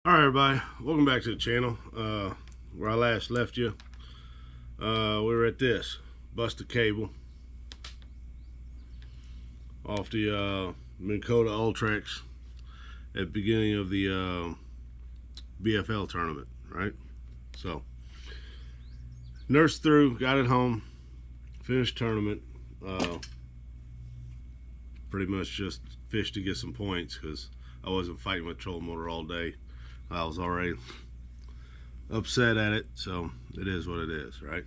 Alright everybody, welcome back to the channel. Where I last left you, we were at this busted cable off the Minn Ultrex at the beginning of the BFL tournament, right? So nursed through, got it home, finished tournament, pretty much just fished to get some points because I wasn't fighting with trolling motor all day. I was already upset at it, so it is what it is, right?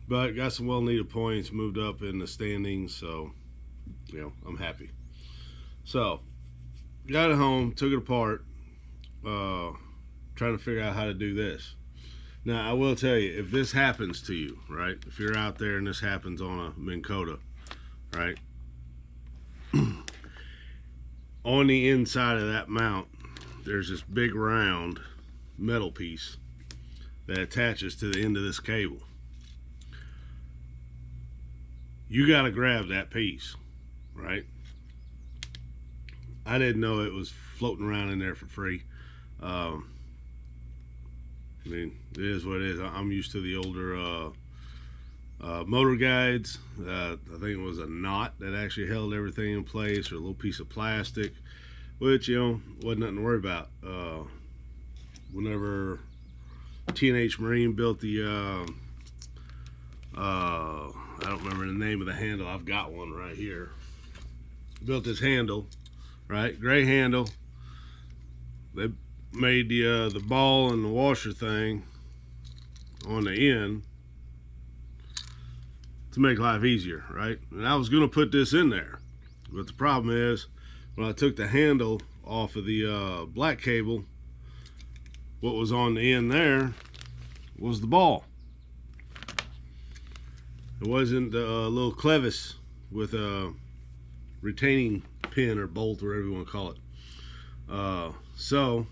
But got some well-needed points, moved up in the standings, so you know, I'm happy. So got it home, took it apart, trying to figure out how to do this. Now I will tell you, if this happens to you, right, if you're out there and this happens on a Minn Kota, right, on the inside of that mount there's this big round metal piece that attaches to the end of this cable. You got to grab that piece, right? I didn't know it was floating around in there for free. I mean, it is what it is. I'm used to the older motor guides. I think it was a knot that actually held everything in place, or a little piece of plastic, which, you know, wasn't nothing to worry about. Whenever T&H Marine built the I don't remember the name of the handle, I've got one right here, built this handle, right, gray handle. They made the ball and the washer thing on the end to make life easier, right? And I was gonna put this in there, but the problem is, when I took the handle off of the black cable, what was on the end there was the ball. It wasn't the little clevis with a retaining pin or bolt, or whatever you want to call it. So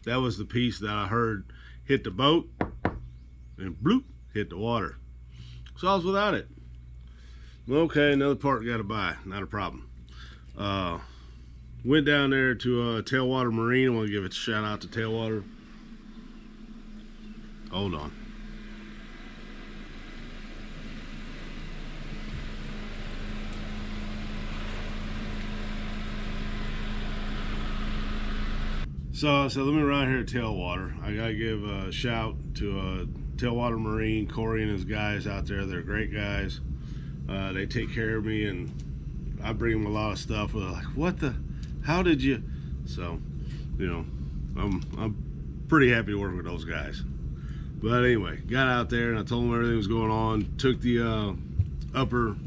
that was the piece that I heard hit the boat and bloop, hit the water. So I was without it. Well, okay, another part got to buy, not a problem. Went down there to Tailwater Marine. I want to give a shout out to Tailwater. Hold on. So let me ride here at Tailwater. I gotta give a shout to Tailwater Marine, Corey and his guys out there. They're great guys. They take care of me, and I bring them a lot of stuff. They're like, what the, how did you? So, you know, I'm pretty happy to work with those guys. But anyway, got out there and I told them everything was going on. Took the upper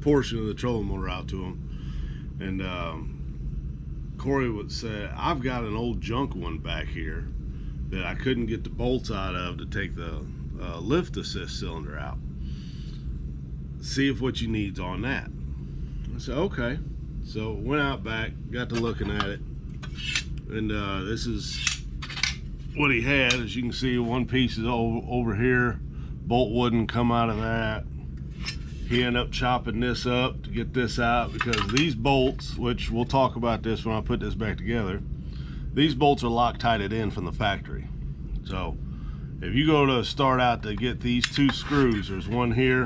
portion of the trolling motor out to them, and Corey would say, I've got an old junk one back here that I couldn't get the bolts out of to take the lift assist cylinder out. See if what you need's on that. I said, okay. So went out back, got to looking at it, and this is what he had. As you can see, one piece is over here. Bolt wouldn't come out of that. He ended up chopping this up to get this out, because these bolts, which we'll talk about this when I put this back together, these bolts are Loctited in from the factory. So if you go to start out to get these two screws, there's one here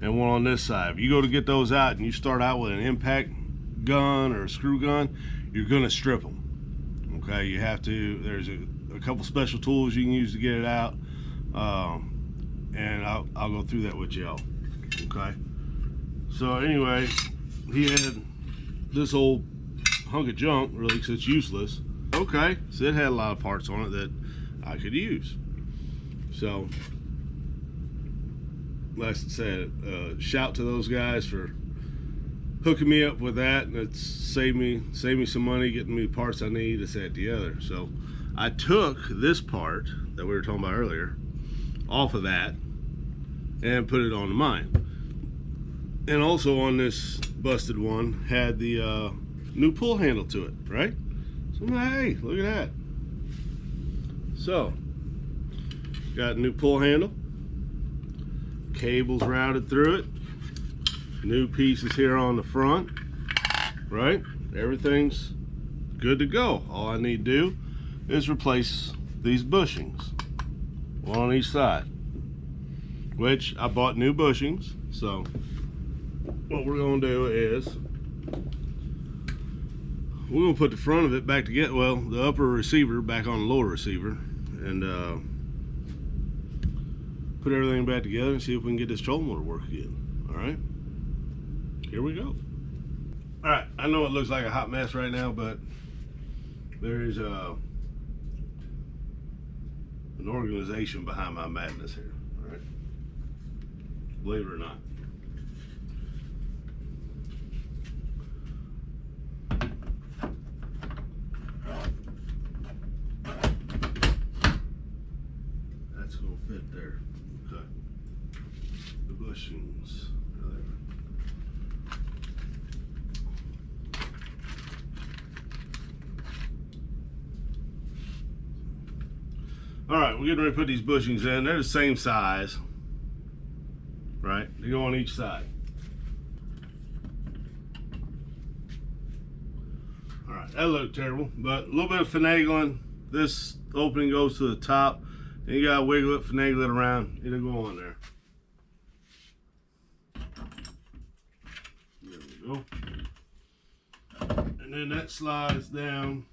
and one on this side. If you go to get those out and you start out with an impact gun or a screw gun, you're gonna strip them. Okay, you have to, there's a couple special tools you can use to get it out, and I'll go through that with y'all. Okay, so anyway, he had this old hunk of junk, really, because it's useless. Okay, so it had a lot of parts on it that I could use. So like I said, shout to those guys for hooking me up with that, and it's saved me some money, getting me the parts I need to set together. So I took this part that we were talking about earlier off of that and put it on mine. And also on this busted one had the new pull handle to it, right? So I'm like, hey, look at that. So got a new pull handle, cables routed through it, new pieces here on the front, right? Everything's good to go. All I need to do is replace these bushings, one on each side, which I bought new bushings. So what we're going to do is we're going to put the front of it back together, well, the upper receiver back on the lower receiver, and put everything back together and see if we can get this trolling motor work again. All right, here we go. All right, I know it looks like a hot mess right now, but there is an organization behind my madness here. All right, believe it or not. That's gonna fit there. Okay. The bushings. All right, we're getting ready to put these bushings in. They're the same size, right? They go on each side. All right, that looked terrible, but a little bit of finagling. This opening goes to the top, and you gotta wiggle it, finagle it around. It'll go on there. There we go. And then that slides down.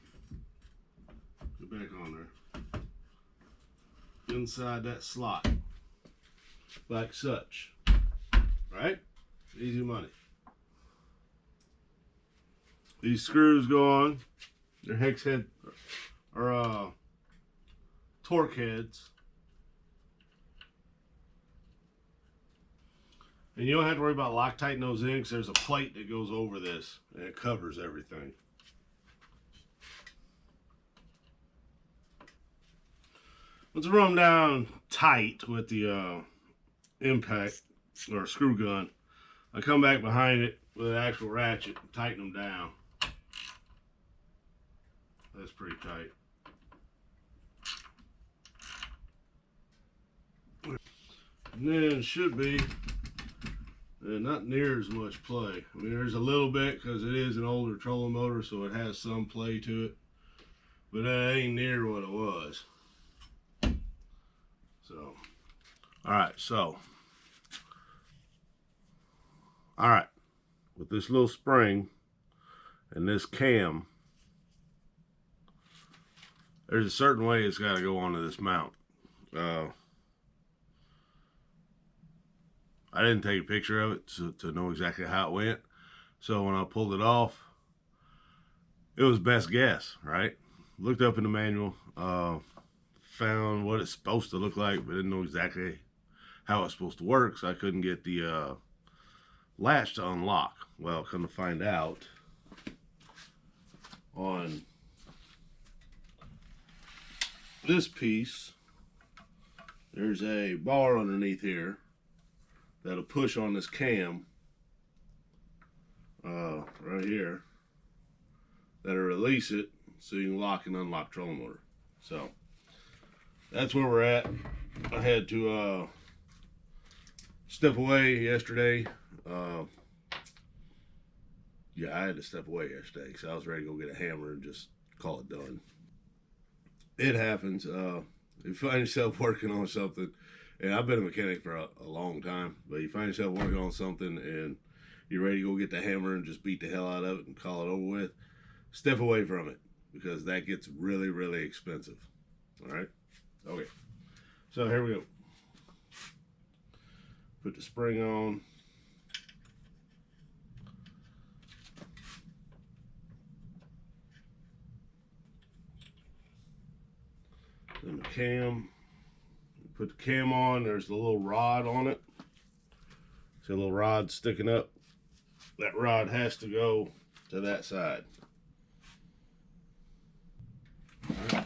Get back on there. Inside that slot, like such, right? Easy money. These screws go on. They're hex head or torque heads, and you don't have to worry about Loctiting those in because there's a plate that goes over this and it covers everything. Let's run them down tight with the impact or screw gun. I come back behind it with an actual ratchet and tighten them down. That's pretty tight. And then it should be not near as much play. I mean, there's a little bit because it is an older trolling motor, so it has some play to it, but that ain't near what it was. So, all right, with this little spring and this cam, there's a certain way it's got to go onto this mount. I didn't take a picture of it to know exactly how it went, so when I pulled it off, it was best guess, right? Looked up in the manual, found what it's supposed to look like, but didn't know exactly how it's supposed to work, so I couldn't get the latch to unlock. Well, come to find out, on this piece, there's a bar underneath here that'll push on this cam right here, that'll release it so you can lock and unlock trolling motor. So that's where we're at. I had to step away yesterday. Yeah, I had to step away yesterday because I was ready to go get a hammer and just call it done. It happens. You find yourself working on something, and I've been a mechanic for a long time, but you find yourself working on something and you're ready to go get the hammer and just beat the hell out of it and call it over with. Step away from it because that gets really, really expensive. All right? Okay. So here we go. Put the spring on. Then the cam. Put the cam on. There's a little rod on it. See a little rod sticking up? That rod has to go to that side. All right.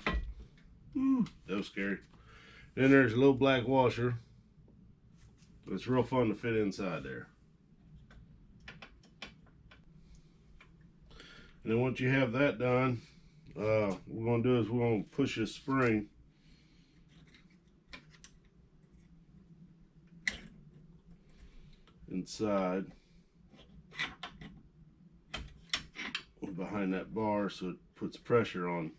That was scary. Then there's a little black washer. It's real fun to fit inside there. And then once you have that done, what we're going to do is we're going to push this spring inside. We'll behind that bar so it puts pressure on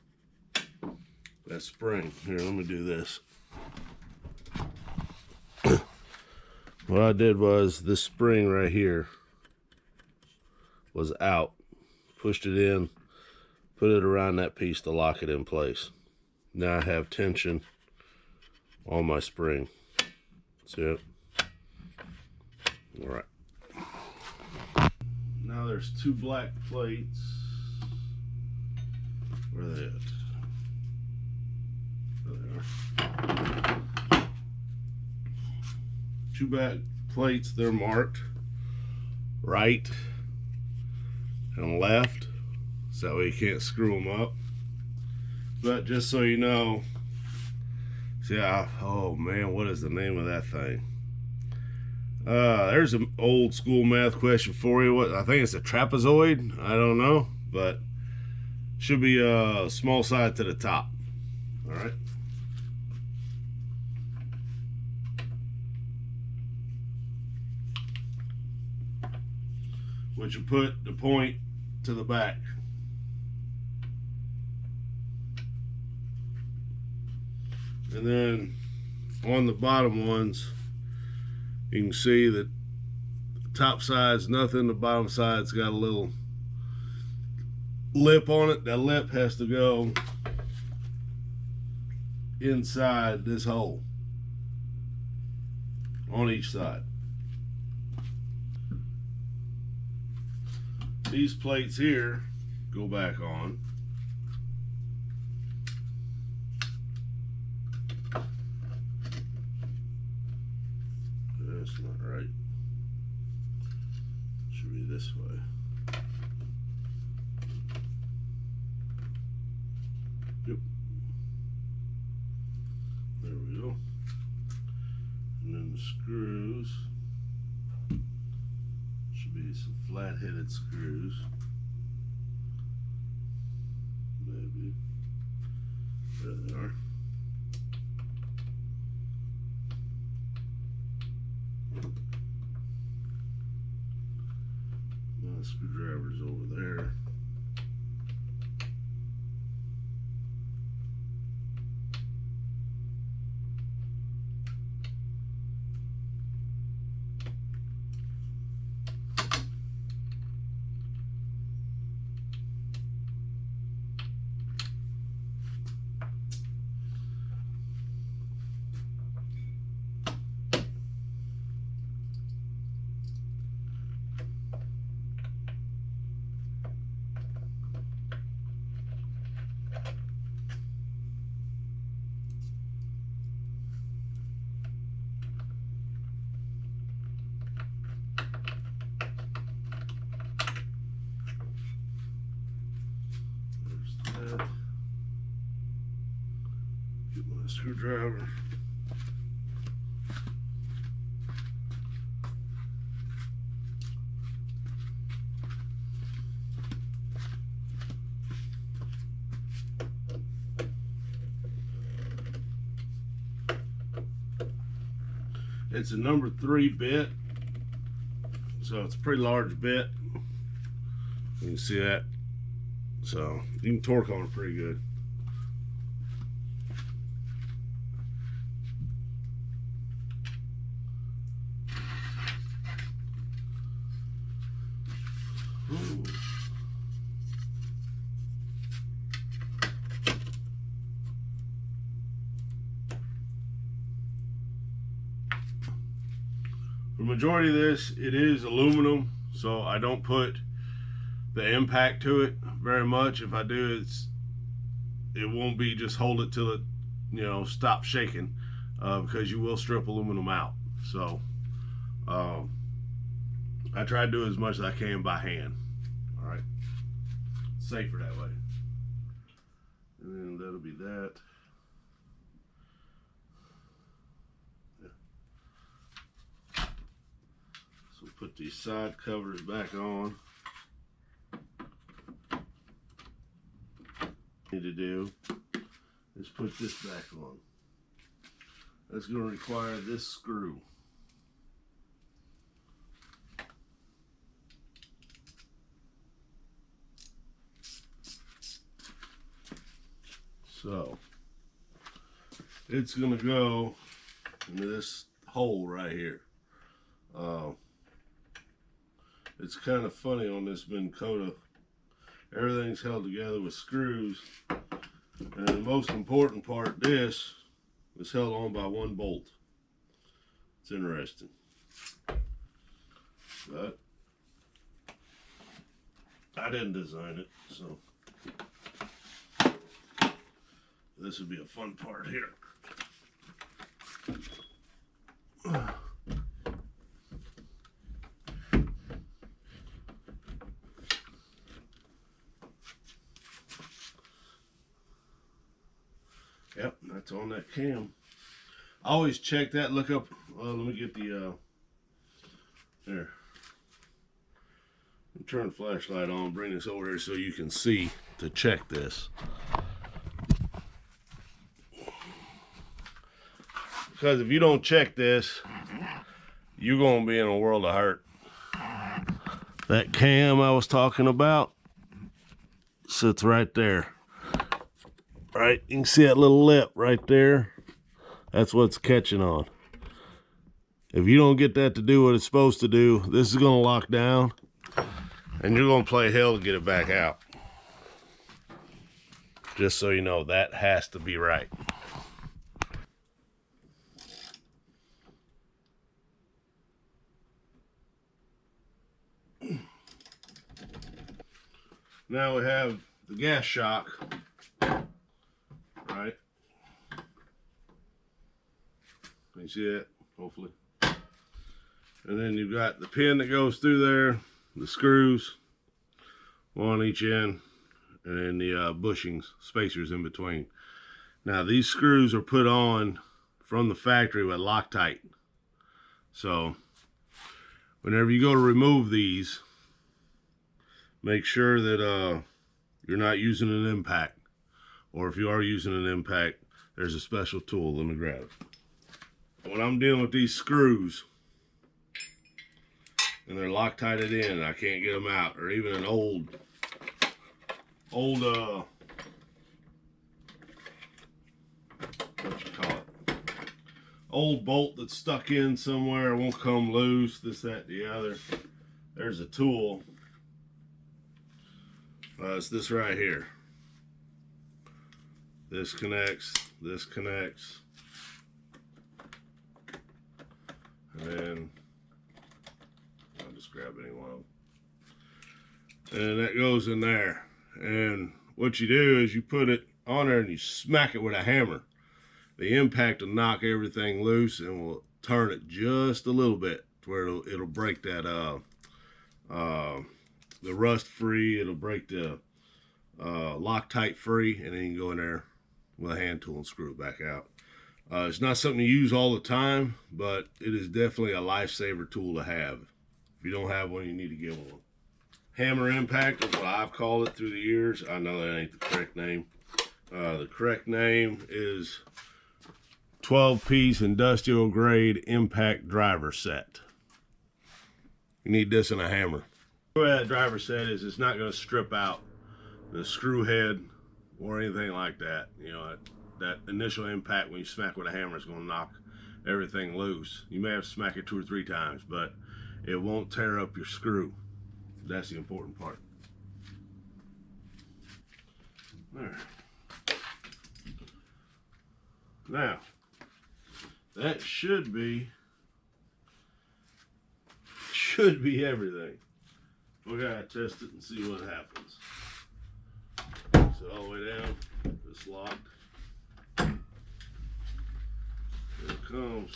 that spring. Here, let me do this. What I did was this spring right here was out. Pushed it in, put it around that piece to lock it in place. Now I have tension on my spring. See it? All right. Now there's two black plates. Where are they at? There they are. Two black plates, they're marked right and left, so that way you can't screw them up. But just so you know, see, oh man, what is the name of that thing? There's an old school math question for you. What, I think it's a trapezoid. I don't know, but should be a small side to the top. All right. Which will put the point to the back. And then on the bottom ones, you can see that the top side's nothing, the bottom side's got a little lip on it. That lip has to go inside this hole on each side. These plates here go back on. That's not right. Should be this way. Yep. There we go. And then the screws should be some flat-headed screws. Maybe. There they are. Now the screwdriver's over there. Get my screwdriver. It's a number 3 bit, so it's a pretty large bit. You can see that. So you can torque on it pretty good. Ooh. The majority of this, it is aluminum, so I don't put the impact to it very much. If I do, it won't be just hold it till it, you know, stop shaking, because you will strip aluminum out. So I try to do as much as I can by hand. All right, safer that way. And then that'll be that. So put these side covers back on. Need to do is put this back on. That's going to require this screw. So it's gonna go into this hole right here. It's kind of funny on this Minn Kota. Everything's held together with screws, and the most important part, this is held on by one bolt. It's interesting, but I didn't design it, so this would be a fun part here. Yep, that's on that cam. I always check that, look up, let me get the, there. Turn the flashlight on, bring this over here so you can see to check this. Because if you don't check this, you're gonna be in a world of hurt. That cam I was talking about sits right there. Right, you can see that little lip right there. That's what's catching on. If you don't get that to do what it's supposed to do, this is gonna lock down and you're gonna play hell to get it back out. Just so you know, that has to be right. Now we have the gas shock, right? You see it, hopefully. And then you've got the pin that goes through there, the screws, one on each end, and then the bushings, spacers in between. Now these screws are put on from the factory with Loctite. So whenever you go to remove these, make sure that you're not using an impact. Or if you are using an impact, there's a special tool. Let me grab it. When I'm dealing with these screws and they're Loctited in, I can't get them out, or even an old what you call it, old bolt that's stuck in somewhere, won't come loose, this, that, the other. There's a tool. It's this right here. This connects, and then I'll just grab any one of them. And that goes in there. And what you do is you put it on there and you smack it with a hammer. The impact will knock everything loose and will turn it just a little bit to where it'll break that the rust free. It'll break the Loctite free, and then you can go in there with a hand tool and screw it back out. It's not something you use all the time, but it is definitely a lifesaver tool to have. If you don't have one, you need to get one. Hammer impact is what I've called it through the years. I know that ain't the correct name. The correct name is 12-piece industrial grade impact driver set. You need this in a hammer. The way that driver set is, it's not going to strip out the screw head or anything like that. You know, that initial impact when you smack with a hammer is going to knock everything loose. You may have to smack it 2 or 3 times, but it won't tear up your screw. That's the important part. There. Now, that should be everything. We gotta test it and see what happens. So all the way down, it's locked. Here it comes.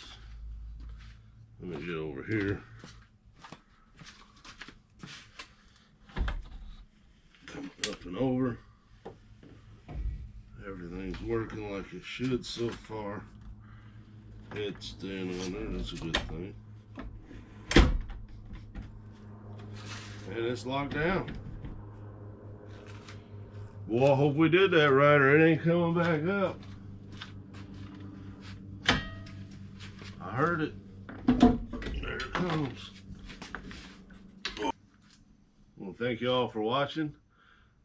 Let me get over here. Come up and over. Everything's working like it should so far. Head's staying on there, that's a good thing. And it's locked down. Well, I hope we did that right, or it ain't coming back up. I heard it. There it comes. Well, thank you all for watching.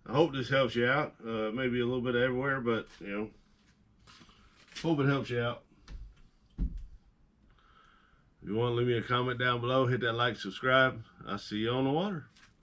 I hope this helps you out. Maybe a little bit everywhere, but you know, hope it helps you out. If you want to leave me a comment down below, hit that like, subscribe. I'll see you on the water.